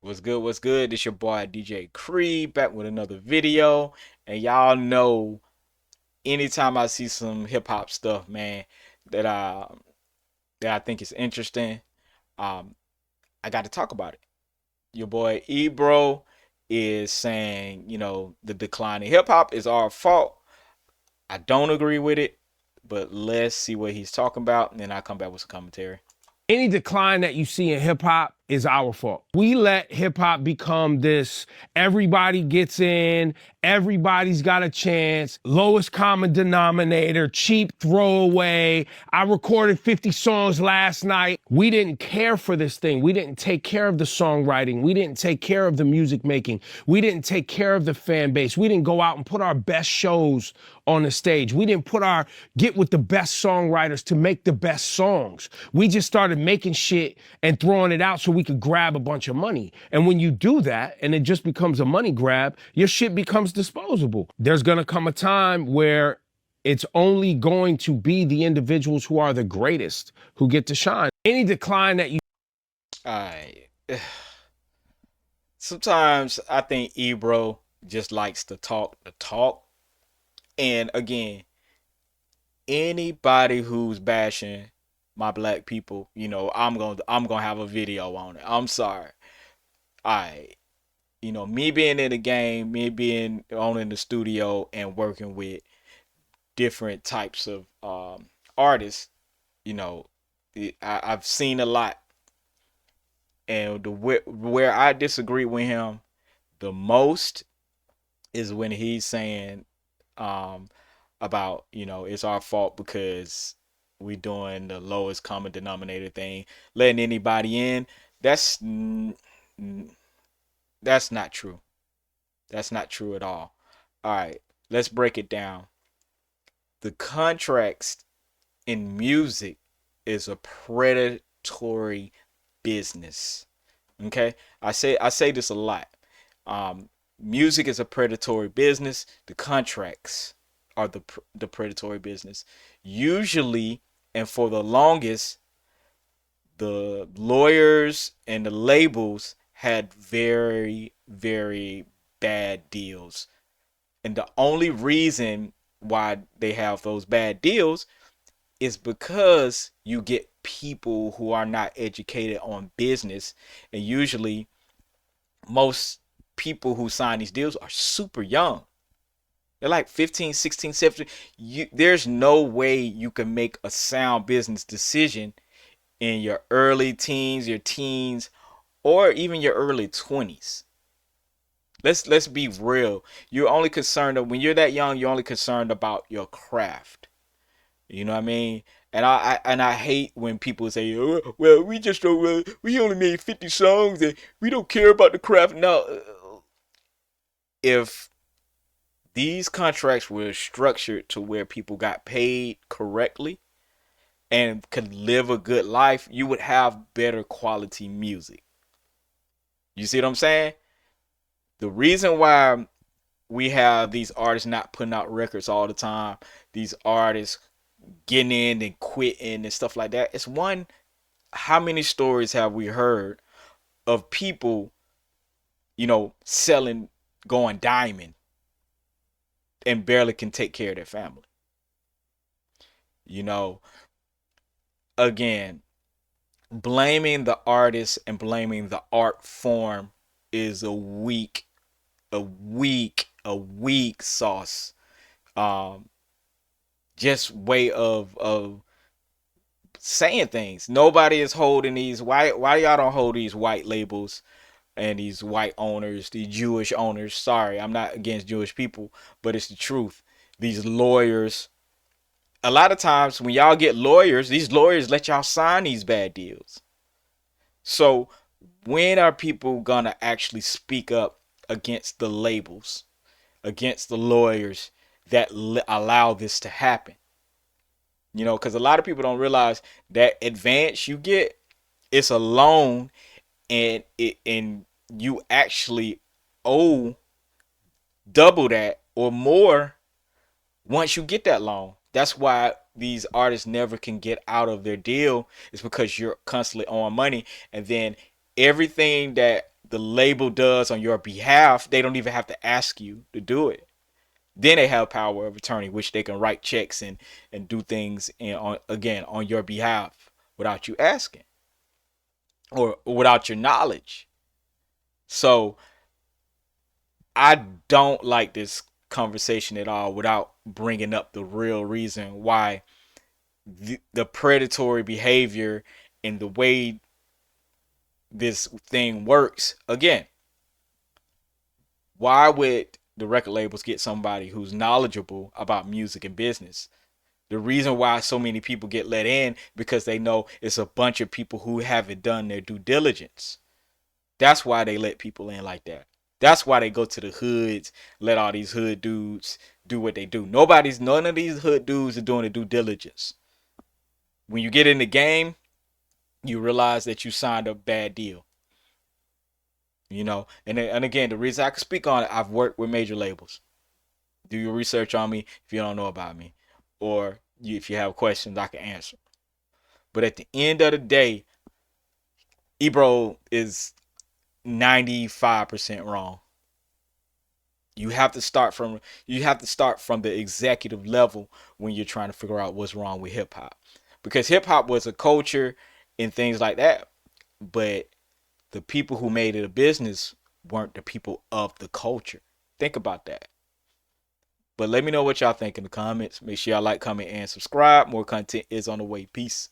What's good? What's good? It's your boy DJ Creed back with another video. And y'all know anytime I see some hip hop stuff, man, that I that I think is interesting, um, I got to talk about it. Your boy Ebro is saying, the decline in hip hop is our fault. I don't agree with it, but let's see what he's talking about, and then I'll come back with some commentary. Any decline that you see in hip hop is our fault. We let hip hop become this everybody gets in, everybody's got a chance, lowest common denominator, cheap throwaway. I recorded 50 songs last night. We didn't care for this thing. We didn't take care of the songwriting. We didn't take care of the music making. We didn't take care of the fan base. We didn't go out and put our best shows on the stage. We didn't get with the best songwriters to make the best songs. We just started making shit and throwing it out so we could grab a bunch of money. And when you do that and it just becomes a money grab, your shit becomes disposable. There's gonna come a time where it's only going to be the individuals who are the greatest who get to shine. Any decline that you Alright. Sometimes I think Ebro just likes to talk the talk. And again, anybody who's bashing my black people, I'm gonna have a video on it. I'm sorry. I me being in the game, me being on in the studio and working with different types of artists, you know, I've seen a lot. And where I disagree with him the most is when he's saying um about it's our fault because we doing the lowest common denominator thing, letting anybody in. That's that's not true. That's not true at all. All right, let's break it down. The contracts in music is a predatory business. Okay, I say this a lot. Music is a predatory business. The contracts are the predatory business. Usually, and for the longest, the lawyers and the labels had very, very bad deals. And the only reason why they have those bad deals is because you get people who are not educated on business. And usually, most people who sign these deals are super young. They're like 15, 16, 17. There's no way you can make a sound business decision in your early teens, your teens, or even your early 20s. Let's be real. You're only concerned when you're that young, you're only concerned about your craft. You know what I mean? And I hate when people say, oh, well, we just don't we only made 50 songs and we don't care about the craft. No, if these contracts were structured to where people got paid correctly and could live a good life, you would have better quality music. You see what I'm saying? The reason why we have these artists not putting out records all the time, these artists getting in and quitting and stuff like that, it's one, how many stories have we heard of people, selling, going diamond and barely can take care of their family? You know, again, blaming the artist and blaming the art form is a weak sauce. Um, just way of saying things. Nobody is holding these. Why y'all don't hold these white labels and these white owners, these Jewish owners? Sorry, I'm not against Jewish people, but it's the truth. These lawyers, a lot of times when y'all get lawyers, these lawyers let y'all sign these bad deals. So when are people gonna actually speak up against the labels, against the lawyers that allow this to happen? Because a lot of people don't realize that advance you get, it's a loan, and you actually owe double that or more once you get that loan. That's why these artists never can get out of their deal. Is because you're constantly owing money, and then everything that the label does on your behalf, they don't even have to ask you to do it. Then they have power of attorney, which they can write checks and do things on your behalf without you asking or without your knowledge. So I don't like this conversation at all without bringing up the real reason why the predatory behavior and the way this thing works. Again, why would the record labels get somebody who's knowledgeable about music and business? The reason why so many people get let in because they know it's a bunch of people who haven't done their due diligence. That's why they let people in like that. That's why they go to the hoods, let all these hood dudes do what they do. None of these hood dudes are doing the due diligence. When you get in the game, you realize that you signed a bad deal. And again, the reason I can speak on it, I've worked with major labels. Do your research on me if you don't know about me, or if you have questions, I can answer. But at the end of the day, Ebro is 95% wrong. You have to start from the executive level when you're trying to figure out what's wrong with hip hop, because hip hop was a culture and things like that, but the people who made it a business weren't the people of the culture. Think about that. But let me know what y'all think in the comments. Make sure y'all like, comment, and subscribe. More content is on the way. Peace.